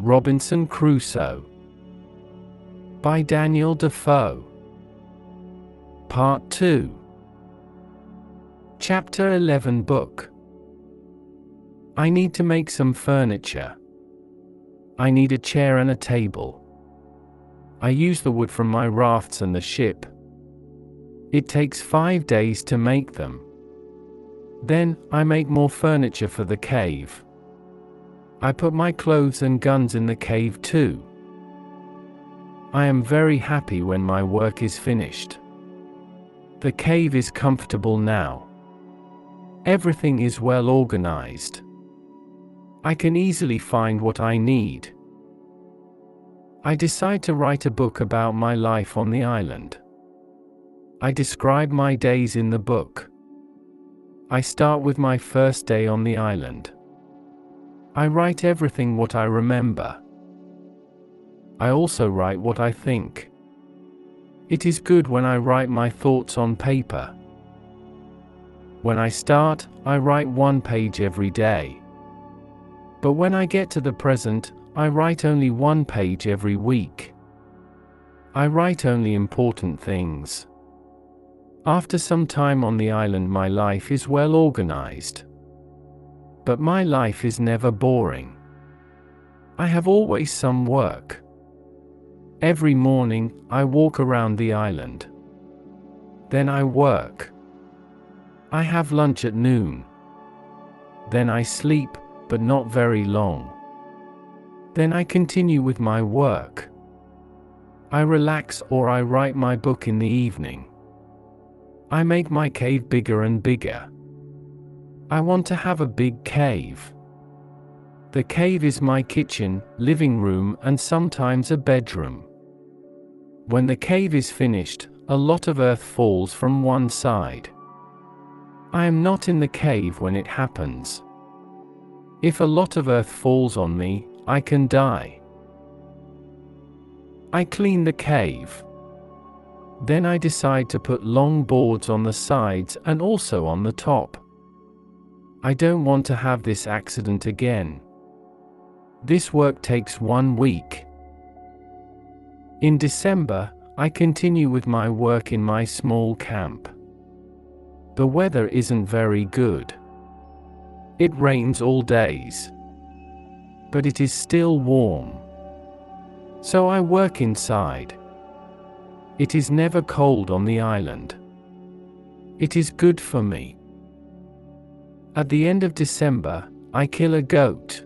Robinson Crusoe by Daniel Defoe. Part 2. Chapter 11. Book. I need to make some furniture. I need a chair and a table. I use the wood from my rafts and the ship. It takes 5 days to make them. Then, I make more furniture for the cave. I put my clothes and guns in the cave too. I am very happy when my work is finished. The cave is comfortable now. Everything is well organized. I can easily find what I need. I decide to write a book about my life on the island. I describe my days in the book. I start with my first day on the island. I write everything what I remember. I also write what I think. It is good when I write my thoughts on paper. When I start, I write 1 page every day. But when I get to the present, I write only 1 page every week. I write only important things. After some time on the island, my life is well organized. But my life is never boring. I have always some work. Every morning, I walk around the island. Then I work. I have lunch at noon. Then I sleep, but not very long. Then I continue with my work. I relax or I write my book in the evening. I make my cave bigger and bigger. I want to have a big cave. The cave is my kitchen, living room, and sometimes a bedroom. When the cave is finished, a lot of earth falls from one side. I am not in the cave when it happens. If a lot of earth falls on me, I can die. I clean the cave. Then I decide to put long boards on the sides and also on the top. I don't want to have this accident again. This work takes 1 week. In December, I continue with my work in my small camp. The weather isn't very good. It rains all days. But it is still warm. So I work inside. It is never cold on the island. It is good for me. At the end of December, I kill a goat.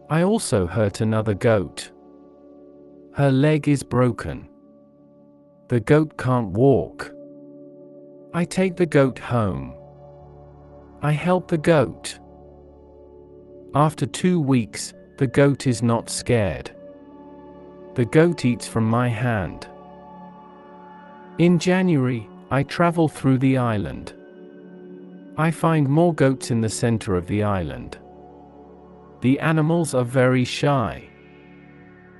I also hurt another goat. Her leg is broken. The goat can't walk. I take the goat home. I help the goat. After 2 weeks, the goat is not scared. The goat eats from my hand. In January, I travel through the island. I find more goats in the center of the island. The animals are very shy.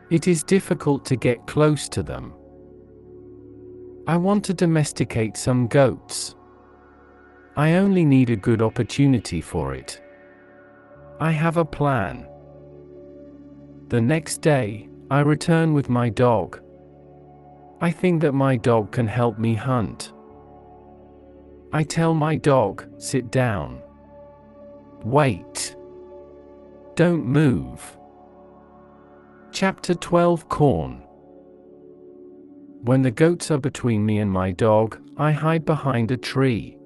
It is difficult to get close to them. I want to domesticate some goats. I only need a good opportunity for it. I have a plan. The next day, I return with my dog. I think that my dog can help me hunt. I tell my dog, sit down. Wait. Don't move. Chapter 12. Corn. When the goats are between me and my dog, I hide behind a tree.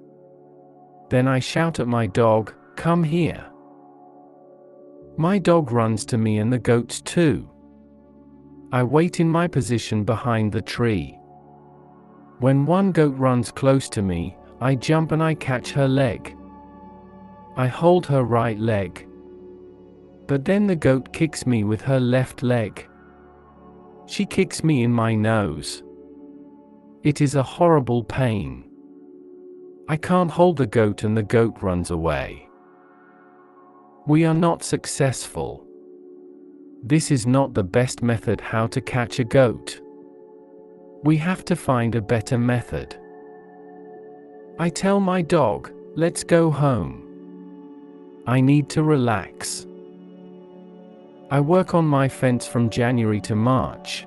Then I shout at my dog, come here. My dog runs to me and the goats too. I wait in my position behind the tree. When one goat runs close to me, I jump and I catch her leg. I hold her right leg. But then the goat kicks me with her left leg. She kicks me in my nose. It is a horrible pain. I can't hold the goat and the goat runs away. We are not successful. This is not the best method how to catch a goat. We have to find a better method. I tell my dog, let's go home. I need to relax. I work on my fence from January to March.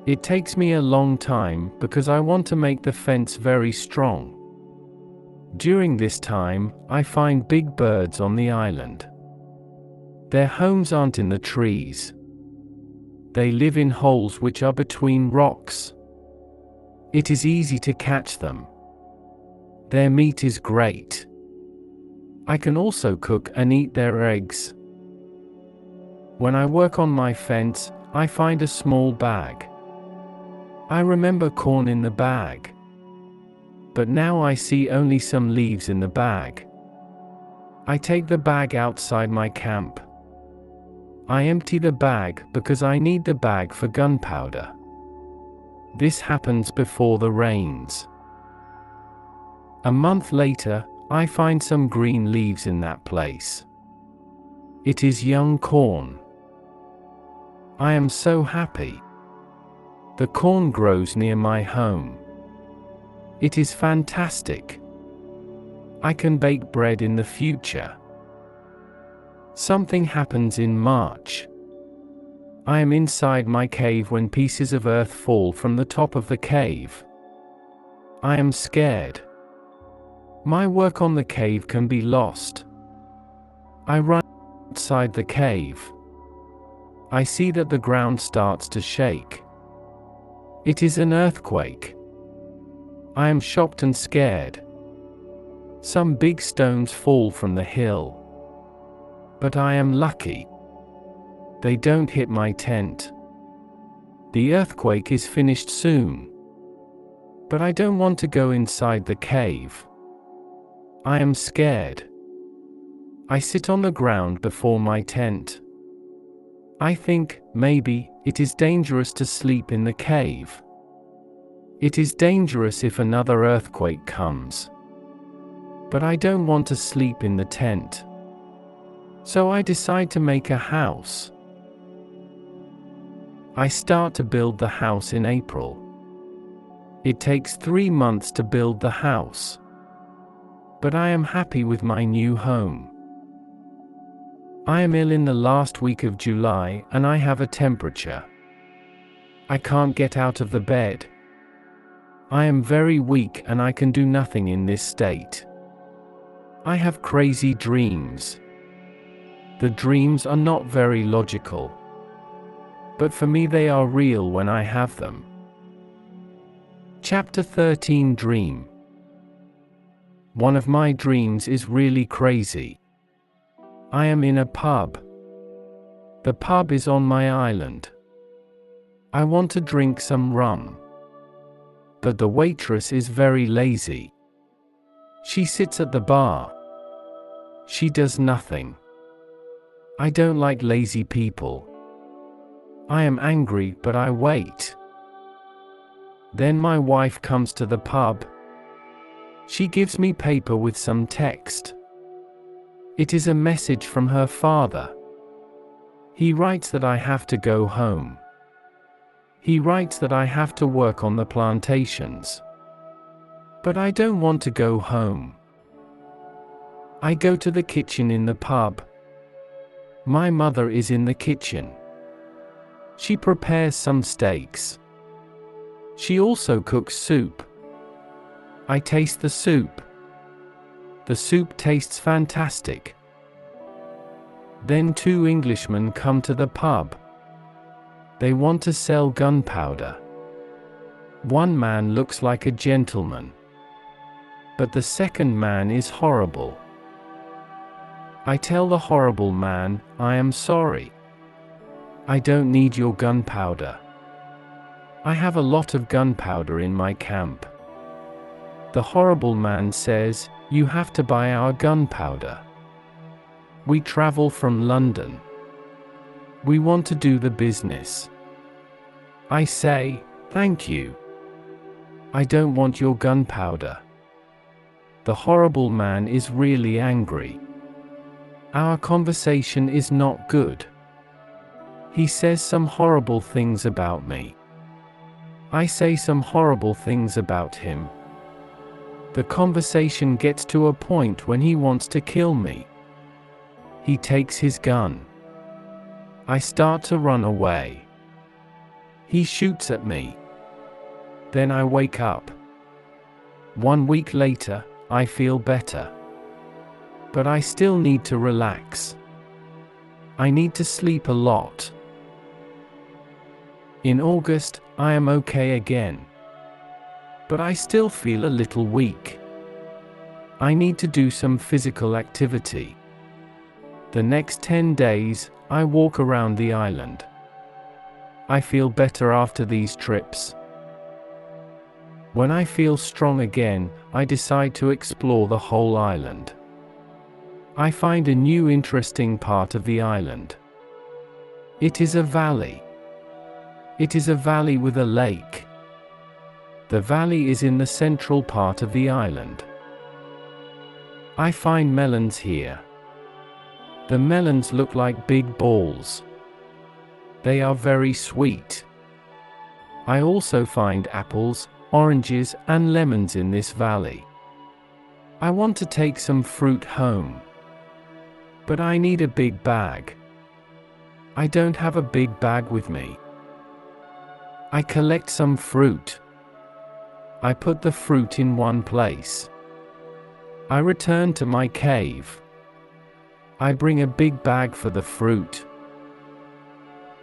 It takes me a long time because I want to make the fence very strong. During this time, I find big birds on the island. Their homes aren't in the trees. They live in holes which are between rocks. It is easy to catch them. Their meat is great. I can also cook and eat their eggs. When I work on my fence, I find a small bag. I remember corn in the bag. But now I see only some leaves in the bag. I take the bag outside my camp. I empty the bag because I need the bag for gunpowder. This happens before the rains. A month later, I find some green leaves in that place. It is young corn. I am so happy. The corn grows near my home. It is fantastic. I can bake bread in the future. Something happens in March. I am inside my cave when pieces of earth fall from the top of the cave. I am scared. My work on the cave can be lost. I run outside the cave. I see that the ground starts to shake. It is an earthquake. I am shocked and scared. Some big stones fall from the hill. But I am lucky. They don't hit my tent. The earthquake is finished soon. But I don't want to go inside the cave. I am scared. I sit on the ground before my tent. I think, maybe, it is dangerous to sleep in the cave. It is dangerous if another earthquake comes. But I don't want to sleep in the tent. So I decide to make a house. I start to build the house in April. It takes 3 months to build the house. But I am happy with my new home. I am ill in the last week of July and I have a temperature. I can't get out of the bed. I am very weak and I can do nothing in this state. I have crazy dreams. The dreams are not very logical. But for me they are real when I have them. Chapter 13 Dream. One of my dreams is really crazy. I am in a pub. The pub is on my island. I want to drink some rum. But the waitress is very lazy. She sits at the bar. She does nothing. I don't like lazy people. I am angry, but I wait. Then my wife comes to the pub. She gives me paper with some text. It is a message from her father. He writes that I have to go home. He writes that I have to work on the plantations. But I don't want to go home. I go to the kitchen in the pub. My mother is in the kitchen. She prepares some steaks. She also cooks soup. I taste the soup. The soup tastes fantastic. Then 2 Englishmen come to the pub. They want to sell gunpowder. One man looks like a gentleman. But the second man is horrible. I tell the horrible man, I am sorry. I don't need your gunpowder. I have a lot of gunpowder in my camp. The horrible man says, you have to buy our gunpowder. We travel from London. We want to do the business. I say, thank you. I don't want your gunpowder. The horrible man is really angry. Our conversation is not good. He says some horrible things about me. I say some horrible things about him. The conversation gets to a point when he wants to kill me. He takes his gun. I start to run away. He shoots at me. Then I wake up. 1 week later, I feel better. But I still need to relax. I need to sleep a lot. In August, I am okay again. But I still feel a little weak. I need to do some physical activity. The next 10 days, I walk around the island. I feel better after these trips. When I feel strong again, I decide to explore the whole island. I find a new interesting part of the island. It is a valley. It is a valley with a lake. The valley is in the central part of the island. I find melons here. The melons look like big balls. They are very sweet. I also find apples, oranges, and lemons in this valley. I want to take some fruit home. But I need a big bag. I don't have a big bag with me. I collect some fruit. I put the fruit in one place. I return to my cave. I bring a big bag for the fruit.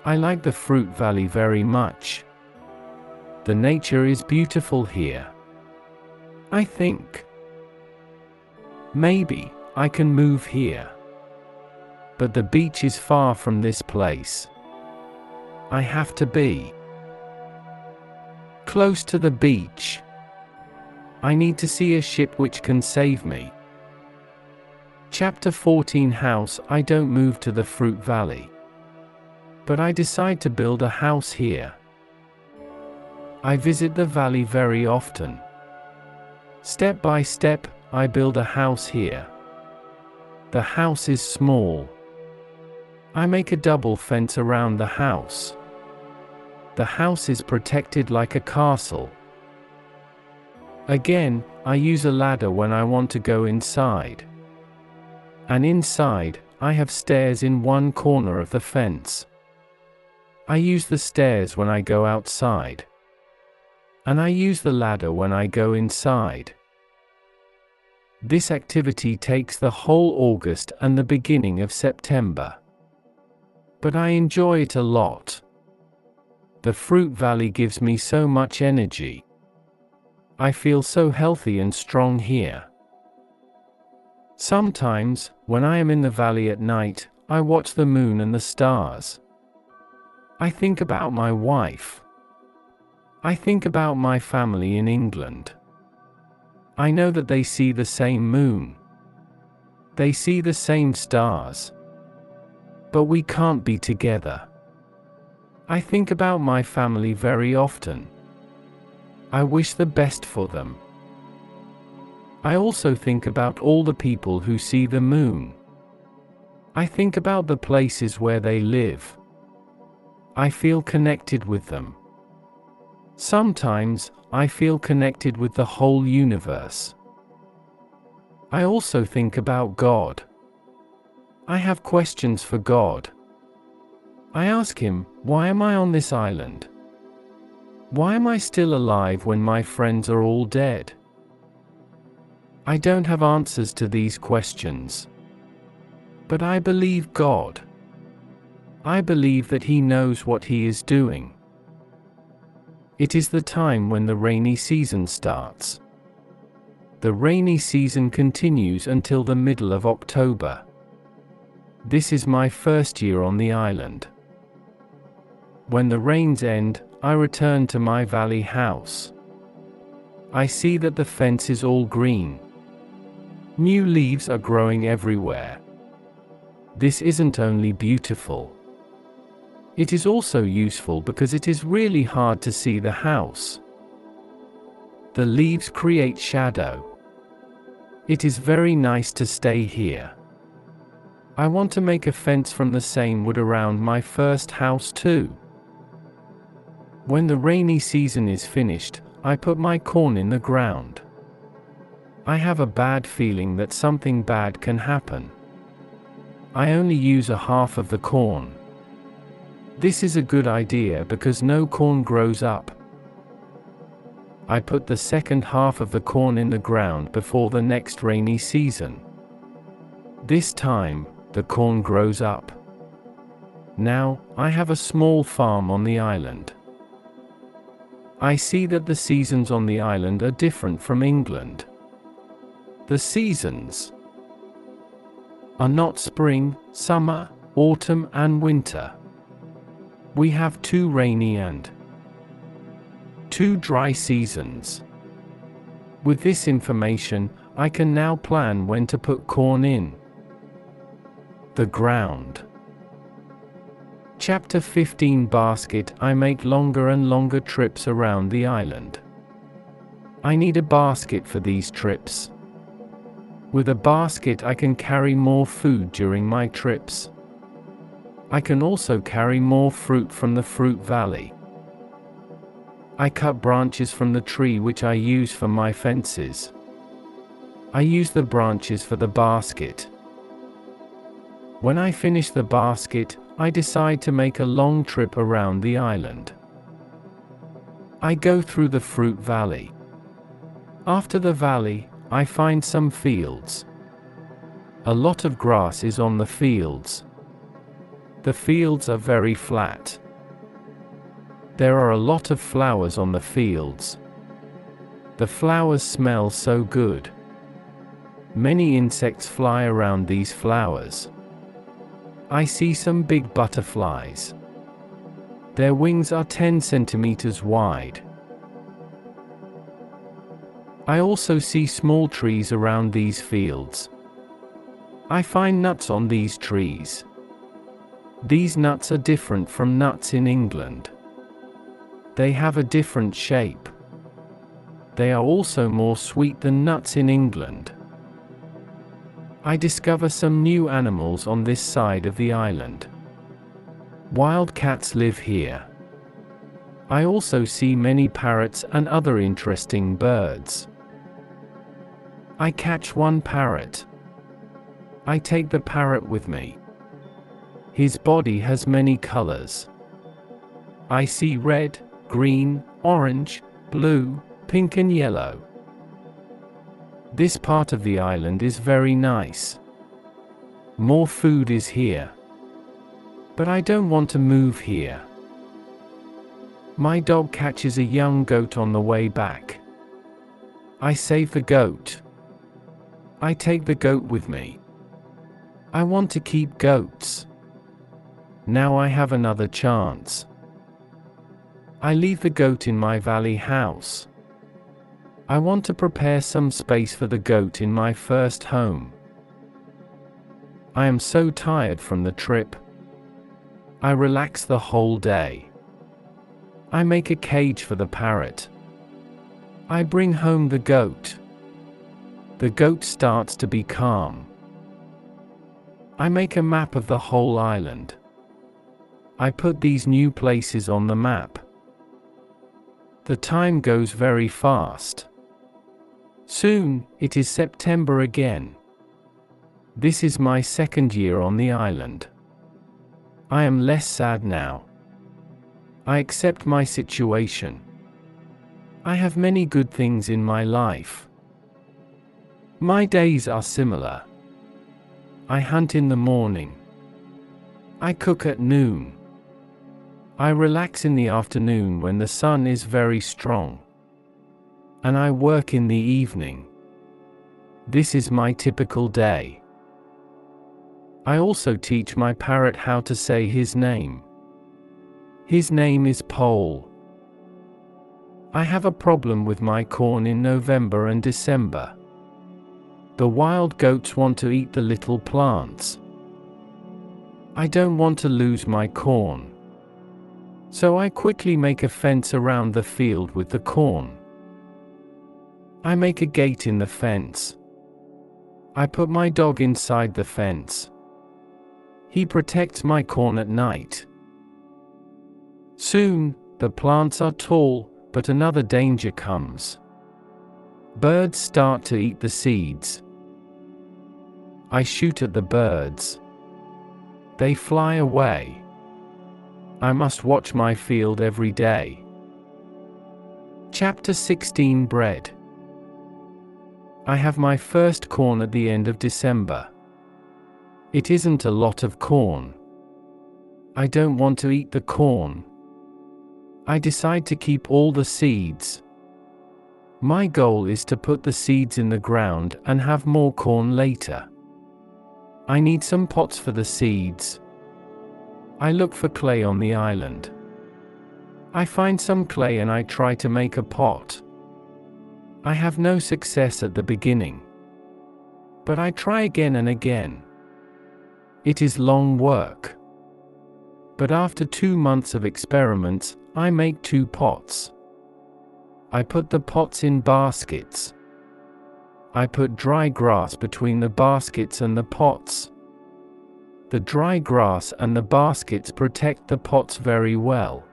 I like the fruit valley very much. The nature is beautiful here. I think maybe I can move here. But the beach is far from this place. I have to be close to the beach. I need to see a ship which can save me. Chapter 14 House. I don't move to the fruit valley. But I decide to build a house here. I visit the valley very often. Step by step, I build a house here. The house is small. I make a double fence around the house. The house is protected like a castle. Again, I use a ladder when I want to go inside. And inside, I have stairs in one corner of the fence. I use the stairs when I go outside. And I use the ladder when I go inside. This activity takes the whole August and the beginning of September. But I enjoy it a lot. The fruit valley gives me so much energy. I feel so healthy and strong here. Sometimes, when I am in the valley at night, I watch the moon and the stars. I think about my wife. I think about my family in England. I know that they see the same moon. They see the same stars. But we can't be together. I think about my family very often. I wish the best for them. I also think about all the people who see the moon. I think about the places where they live. I feel connected with them. Sometimes, I feel connected with the whole universe. I also think about God. I have questions for God. I ask him, why am I on this island? Why am I still alive when my friends are all dead? I don't have answers to these questions. But I believe God. I believe that he knows what he is doing. It is the time when the rainy season starts. The rainy season continues until the middle of October. This is my first year on the island. When the rains end, I return to my valley house. I see that the fence is all green. New leaves are growing everywhere. This isn't only beautiful. It is also useful because it is really hard to see the house. The leaves create shadow. It is very nice to stay here. I want to make a fence from the same wood around my first house too. When the rainy season is finished, I put my corn in the ground. I have a bad feeling that something bad can happen. I only use a half of the corn. This is a good idea because no corn grows up. I put the second half of the corn in the ground before the next rainy season. This time, the corn grows up. Now, I have a small farm on the island. I see that the seasons on the island are different from England. The seasons are not spring, summer, autumn, and winter. We have 2 rainy and 2 dry seasons. With this information, I can now plan when to put corn in the ground. Chapter 15 Basket. I make longer and longer trips around the island. I need a basket for these trips. With a basket I can carry more food during my trips. I can also carry more fruit from the fruit valley. I cut branches from the tree which I use for my fences. I use the branches for the basket. When I finish the basket, I decide to make a long trip around the island. I go through the fruit valley. After the valley, I find some fields. A lot of grass is on the fields. The fields are very flat. There are a lot of flowers on the fields. The flowers smell so good. Many insects fly around these flowers. I see some big butterflies. Their wings are 10 centimeters wide. I also see small trees around these fields. I find nuts on these trees. These nuts are different from nuts in England. They have a different shape. They are also more sweet than nuts in England. I discover some new animals on this side of the island. Wild cats live here. I also see many parrots and other interesting birds. I catch one parrot. I take the parrot with me. His body has many colors. I see red, green, orange, blue, pink and yellow. This part of the island is very nice. More food is here. But I don't want to move here. My dog catches a young goat on the way back. I save the goat. I take the goat with me. I want to keep goats. Now I have another chance. I leave the goat in my valley house. I want to prepare some space for the goat in my first home. I am so tired from the trip. I relax the whole day. I make a cage for the parrot. I bring home the goat. The goat starts to be calm. I make a map of the whole island. I put these new places on the map. The time goes very fast. Soon, it is September again. This is my second year on the island. I am less sad now. I accept my situation. I have many good things in my life. My days are similar. I hunt in the morning. I cook at noon. I relax in the afternoon when the sun is very strong. And I work in the evening. This is my typical day. I also teach my parrot how to say his name. His name is Pole. I have a problem with my corn in November and December. The wild goats want to eat the little plants. I don't want to lose my corn. So I quickly make a fence around the field with the corn. I make a gate in the fence. I put my dog inside the fence. He protects my corn at night. Soon, the plants are tall, but another danger comes. Birds start to eat the seeds. I shoot at the birds. They fly away. I must watch my field every day. Chapter 16 Bread. I have my first corn at the end of December. It isn't a lot of corn. I don't want to eat the corn. I decide to keep all the seeds. My goal is to put the seeds in the ground and have more corn later. I need some pots for the seeds. I look for clay on the island. I find some clay and I try to make a pot. I have no success at the beginning. But I try again and again. It is long work. But after 2 months of experiments, I make 2 pots. I put the pots in baskets. I put dry grass between the baskets and the pots. The dry grass and the baskets protect the pots very well.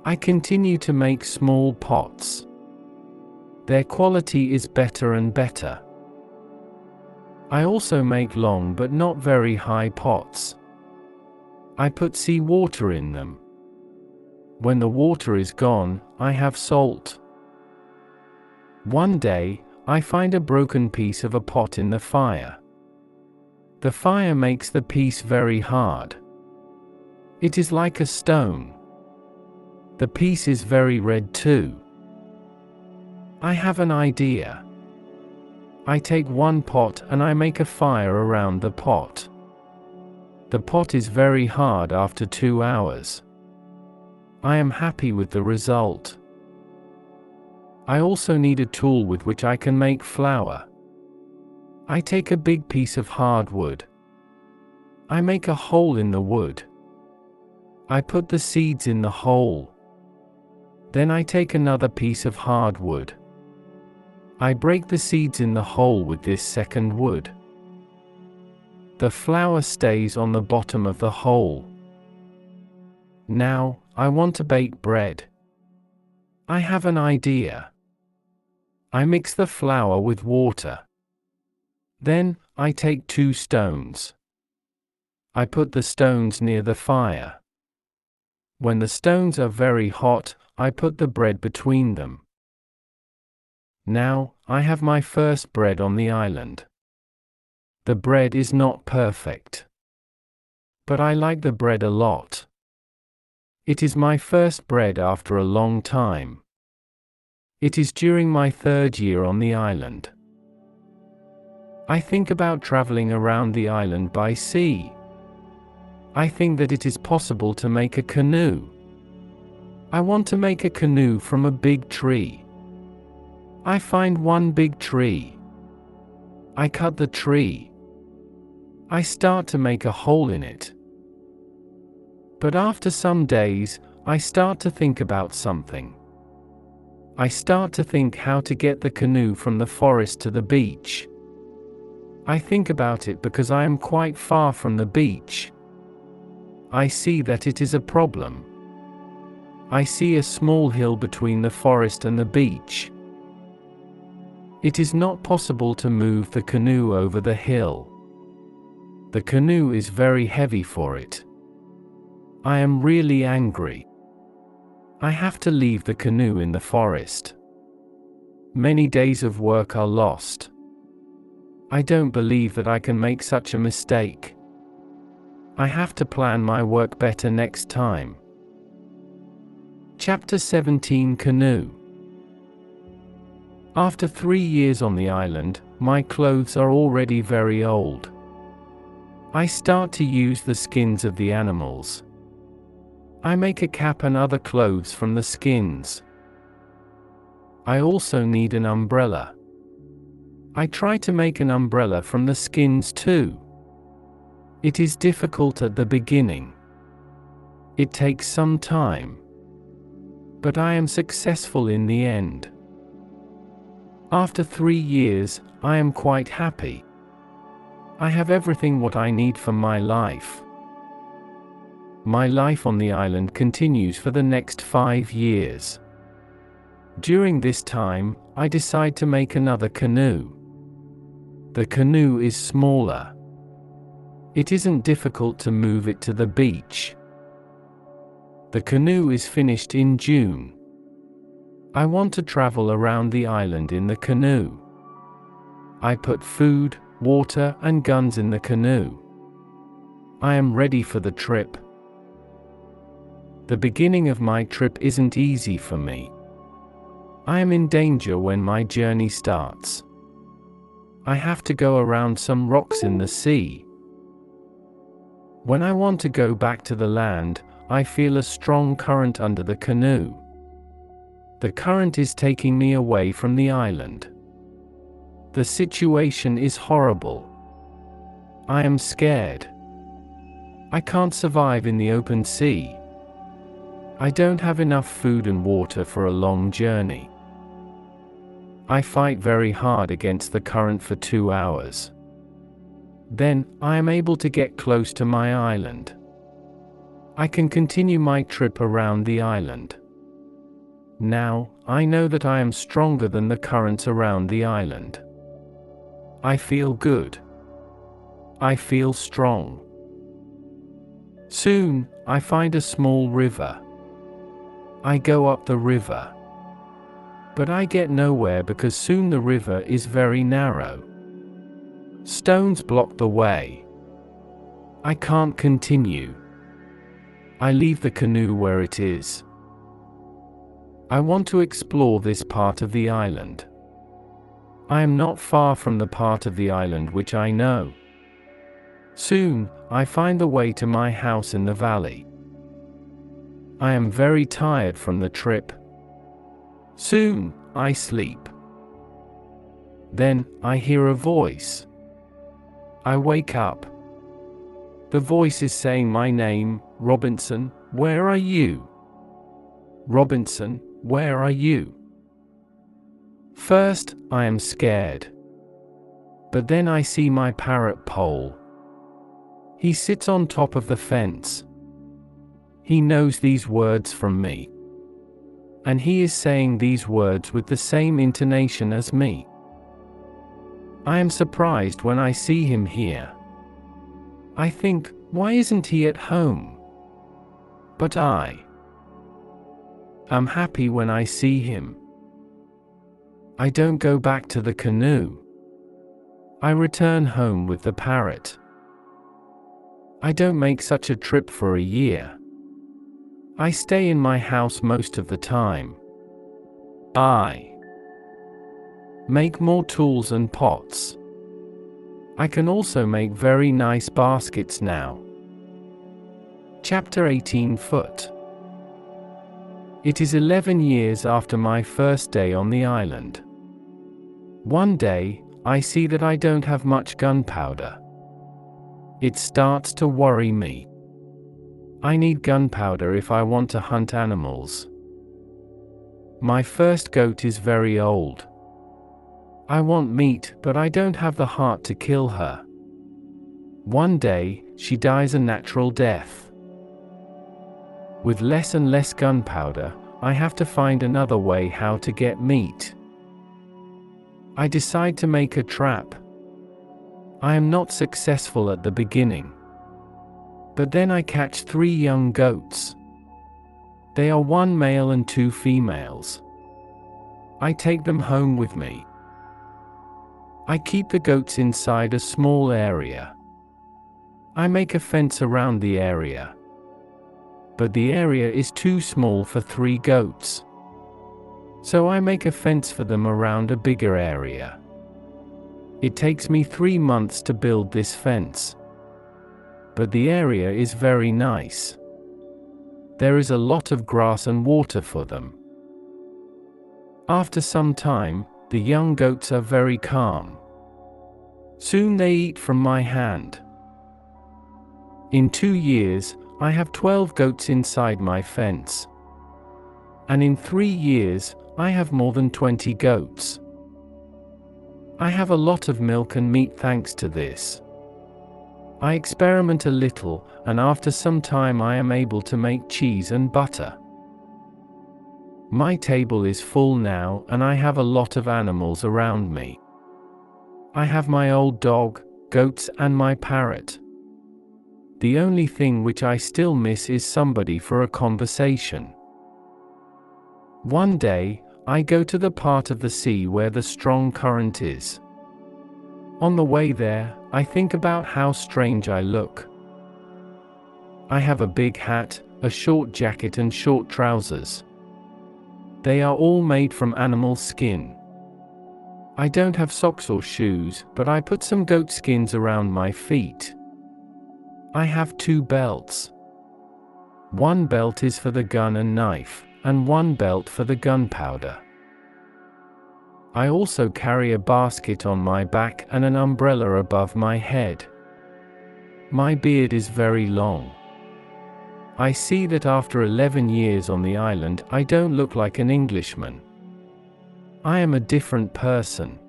I continue to make small pots. Their quality is better and better. I also make long but not very high pots. I put seawater in them. When the water is gone, I have salt. One day, I find a broken piece of a pot in the fire. The fire makes the piece very hard. It is like a stone. The piece is very red too. I have an idea. I take one pot and I make a fire around the pot. The pot is very hard after 2 hours. I am happy with the result. I also need a tool with which I can make flour. I take a big piece of hardwood. I make a hole in the wood. I put the seeds in the hole. Then I take another piece of hardwood. I break the seeds in the hole with this second wood. The flour stays on the bottom of the hole. Now, I want to bake bread. I have an idea. I mix the flour with water. Then, I take 2 stones. I put the stones near the fire. When the stones are very hot, I put the bread between them. Now, I have my first bread on the island. The bread is not perfect. But I like the bread a lot. It is my first bread after a long time. It is during my 3rd year on the island. I think about traveling around the island by sea. I think that it is possible to make a canoe. I want to make a canoe from a big tree. I find one big tree. I cut the tree. I start to make a hole in it. But after some days, I start to think about something. I start to think how to get the canoe from the forest to the beach. I think about it because I am quite far from the beach. I see that it is a problem. I see a small hill between the forest and the beach. It is not possible to move the canoe over the hill. The canoe is very heavy for it. I am really angry. I have to leave the canoe in the forest. Many days of work are lost. I don't believe that I can make such a mistake. I have to plan my work better next time. Chapter 17 Canoe. After 3 years on the island, my clothes are already very old. I start to use the skins of the animals. I make a cap and other clothes from the skins. I also need an umbrella. I try to make an umbrella from the skins too. It is difficult at the beginning. It takes some time. But I am successful in the end. After 3 years, I am quite happy. I have everything what I need for my life. My life on the island continues for the next 5 years. During this time, I decide to make another canoe. The canoe is smaller. It isn't difficult to move it to the beach. The canoe is finished in June. I want to travel around the island in the canoe. I put food, water, and guns in the canoe. I am ready for the trip. The beginning of my trip isn't easy for me. I am in danger when my journey starts. I have to go around some rocks in the sea. When I want to go back to the land, I feel a strong current under the canoe. The current is taking me away from the island. The situation is horrible. I am scared. I can't survive in the open sea. I don't have enough food and water for a long journey. I fight very hard against the current for 2 hours. Then, I am able to get close to my island. I can continue my trip around the island. Now, I know that I am stronger than the currents around the island. I feel good. I feel strong. Soon, I find a small river. I go up the river. But I get nowhere because soon the river is very narrow. Stones block the way. I can't continue. I leave the canoe where it is. I want to explore this part of the island. I am not far from the part of the island which I know. Soon, I find the way to my house in the valley. I am very tired from the trip. Soon, I sleep. Then, I hear a voice. I wake up. The voice is saying my name, Robinson, where are you? Robinson, where are you? First, I am scared. But then I see my parrot Pole. He sits on top of the fence. He knows these words from me. And he is saying these words with the same intonation as me. I am surprised when I see him here. I think, why isn't he at home? But I am happy when I see him. I don't go back to the canoe. I return home with the parrot. I don't make such a trip for a year. I stay in my house most of the time. I make more tools and pots. I can also make very nice baskets now. Chapter 18 Foot. It is 11 years after my first day on the island. One day, I see that I don't have much gunpowder. It starts to worry me. I need gunpowder if I want to hunt animals. My first goat is very old. I want meat, but I don't have the heart to kill her. One day, she dies a natural death. With less and less gunpowder, I have to find another way how to get meat. I decide to make a trap. I am not successful at the beginning. But then I catch 3 young goats. They are 1 male and 2 females. I take them home with me. I keep the goats inside a small area. I make a fence around the area. But the area is too small for 3 goats. So I make a fence for them around a bigger area. It takes me 3 months to build this fence. But the area is very nice. There is a lot of grass and water for them. After some time, the young goats are very calm. Soon they eat from my hand. In 2 years, I have 12 goats inside my fence. And in 3 years, I have more than 20 goats. I have a lot of milk and meat thanks to this. I experiment a little, and after some time I am able to make cheese and butter. My table is full now, and I have a lot of animals around me. I have my old dog, goats, and my parrot. The only thing which I still miss is somebody for a conversation. One day, I go to the part of the sea where the strong current is. On the way there, I think about how strange I look. I have a big hat, a short jacket and short trousers. They are all made from animal skin. I don't have socks or shoes, but I put some goat skins around my feet. I have 2 belts. One belt is for the gun and knife, and one belt for the gunpowder. I also carry a basket on my back and an umbrella above my head. My beard is very long. I see that after 11 years on the island, I don't look like an Englishman. I am a different person.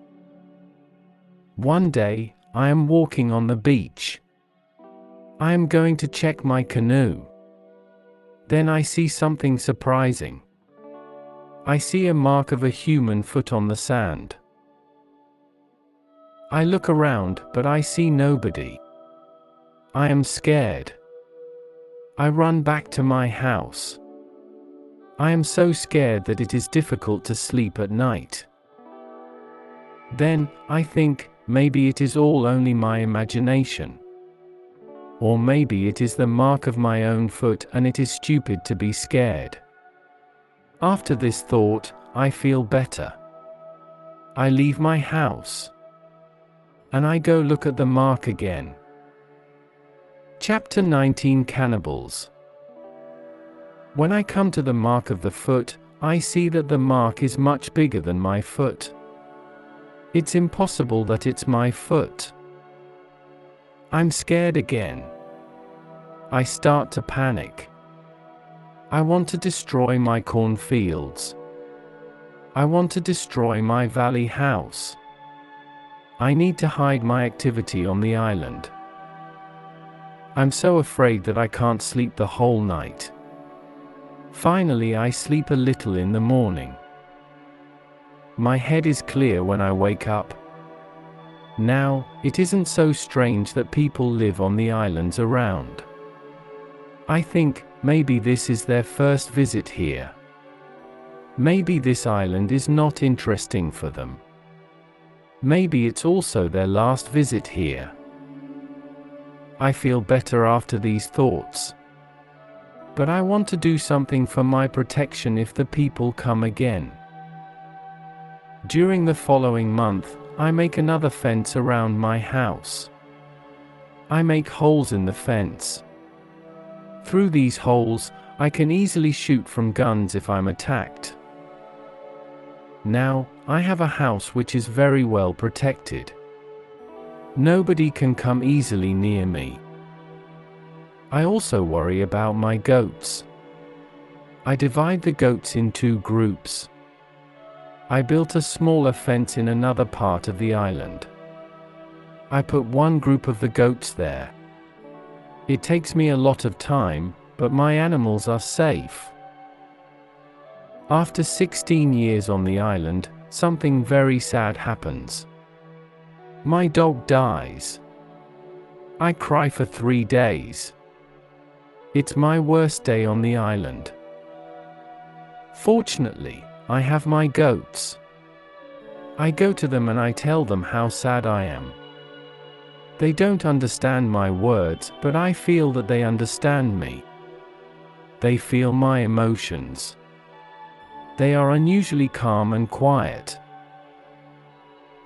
One day, I am walking on the beach. I am going to check my canoe. Then I see something surprising. I see a mark of a human foot on the sand. I look around, but I see nobody. I am scared. I run back to my house. I am so scared that it is difficult to sleep at night. Then, I think, maybe it is all only my imagination. Or maybe it is the mark of my own foot and it is stupid to be scared. After this thought, I feel better. I leave my house. And I go look at the mark again. Chapter 19 Cannibals. When I come to the mark of the foot, I see that the mark is much bigger than my foot. It's impossible that it's my foot. I'm scared again. I start to panic. I want to destroy my cornfields. I want to destroy my valley house. I need to hide my activity on the island. I'm so afraid that I can't sleep the whole night. Finally, I sleep a little in the morning. My head is clear when I wake up. Now, it isn't so strange that people live on the islands around. I think, maybe this is their first visit here. Maybe this island is not interesting for them. Maybe it's also their last visit here. I feel better after these thoughts. But I want to do something for my protection if the people come again. During the following month, I make another fence around my house. I make holes in the fence. Through these holes, I can easily shoot from guns if I'm attacked. Now, I have a house which is very well protected. Nobody can come easily near me. I also worry about my goats. I divide the goats in 2 groups. I built a smaller fence in another part of the island. I put one group of the goats there. It takes me a lot of time, but my animals are safe. After 16 years on the island, something very sad happens. My dog dies. I cry for 3 days. It's my worst day on the island. Fortunately, I have my goats. I go to them and I tell them how sad I am. They don't understand my words, but I feel that they understand me. They feel my emotions. They are unusually calm and quiet.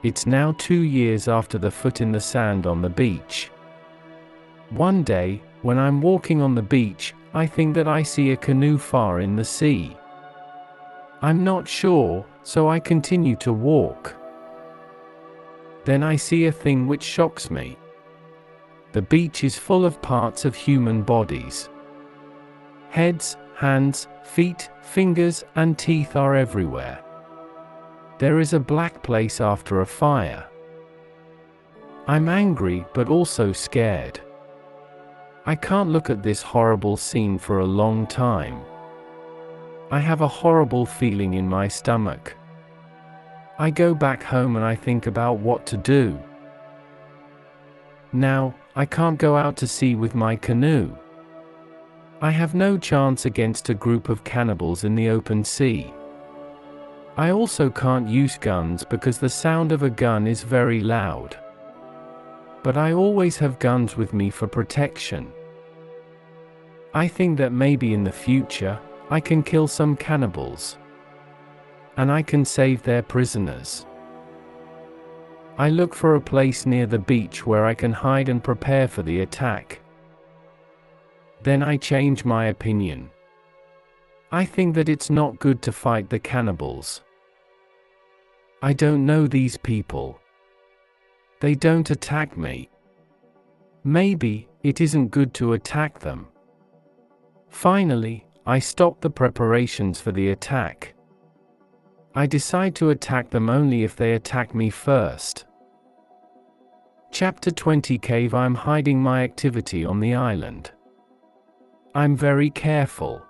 It's now 2 years after the foot in the sand on the beach. One day, when I'm walking on the beach, I think that I see a canoe far in the sea. I'm not sure, so I continue to walk. Then I see a thing which shocks me. The beach is full of parts of human bodies. Heads, hands, feet, fingers, and teeth are everywhere. There is a black place after a fire. I'm angry but also scared. I can't look at this horrible scene for a long time. I have a horrible feeling in my stomach. I go back home and I think about what to do. Now, I can't go out to sea with my canoe. I have no chance against a group of cannibals in the open sea. I also can't use guns because the sound of a gun is very loud. But I always have guns with me for protection. I think that maybe in the future, I can kill some cannibals. And I can save their prisoners. I look for a place near the beach where I can hide and prepare for the attack. Then I change my opinion. I think that it's not good to fight the cannibals. I don't know these people. They don't attack me. Maybe it isn't good to attack them. Finally, I stop the preparations for the attack. I decide to attack them only if they attack me first. Chapter 20 Cave. I'm hiding my activity on the island. I'm very careful.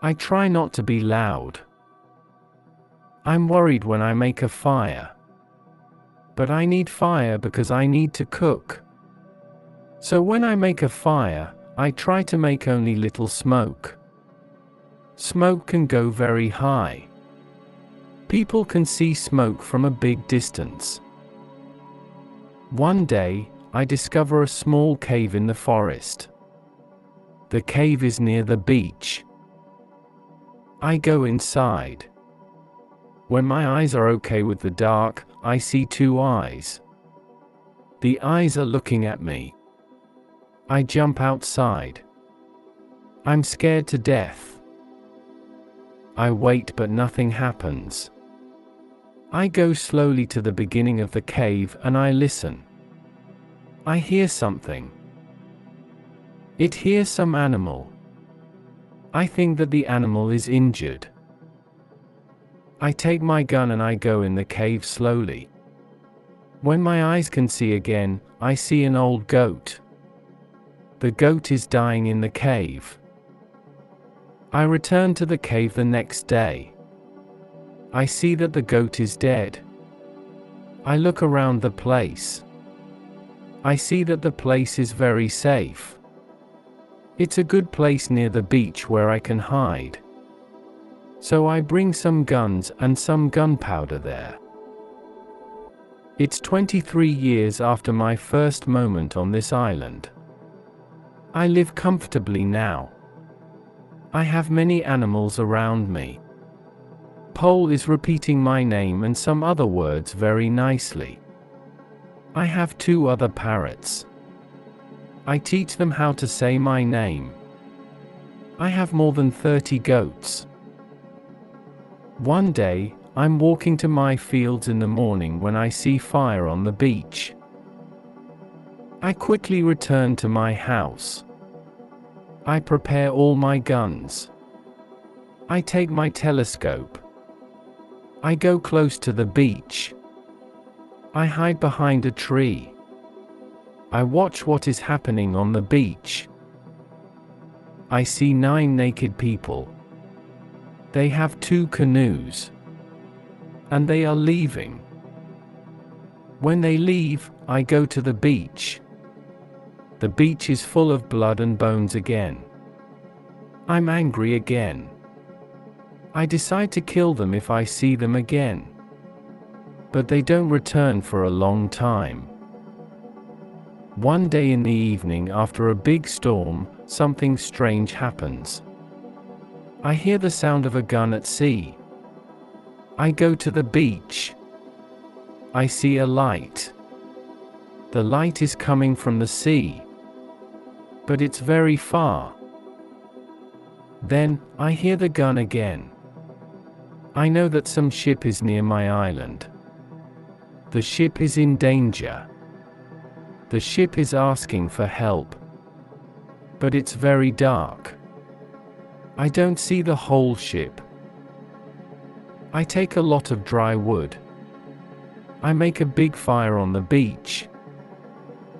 I try not to be loud. I'm worried when I make a fire. But I need fire because I need to cook. So when I make a fire, I try to make only little smoke. Smoke can go very high. People can see smoke from a big distance. One day, I discover a small cave in the forest. The cave is near the beach. I go inside. When my eyes are okay with the dark, I see two eyes. The eyes are looking at me. I jump outside. I'm scared to death. I wait but nothing happens. I go slowly to the beginning of the cave and I listen. I hear something. It hears some animal. I think that the animal is injured. I take my gun and I go in the cave slowly. When my eyes can see again, I see an old goat. The goat is dying in the cave. I return to the cave the next day. I see that the goat is dead. I look around the place. I see that the place is very safe. It's a good place near the beach where I can hide. So I bring some guns and some gunpowder there. It's 23 years after my first moment on this island. I live comfortably now. I have many animals around me. Pole is repeating my name and some other words very nicely. I have 2 other parrots. I teach them how to say my name. I have more than 30 goats. One day, I'm walking to my fields in the morning when I see fire on the beach. I quickly return to my house. I prepare all my guns. I take my telescope. I go close to the beach. I hide behind a tree. I watch what is happening on the beach. I see 9 naked people. They have 2 canoes. And they are leaving. When they leave, I go to the beach. The beach is full of blood and bones again. I'm angry again. I decide to kill them if I see them again. But they don't return for a long time. One day in the evening after a big storm, something strange happens. I hear the sound of a gun at sea. I go to the beach. I see a light. The light is coming from the sea. But it's very far. Then, I hear the gun again. I know that some ship is near my island. The ship is in danger. The ship is asking for help. But it's very dark. I don't see the whole ship. I take a lot of dry wood. I make a big fire on the beach.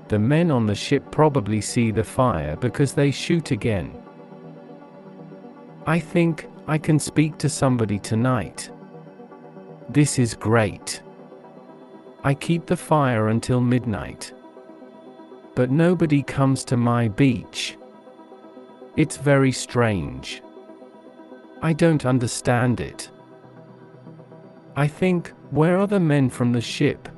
The men on the ship probably see the fire because they shoot again. I think, I can speak to somebody tonight. This is great. I keep the fire until midnight. But nobody comes to my beach. It's very strange. I don't understand it. I think, where are the men from the ship?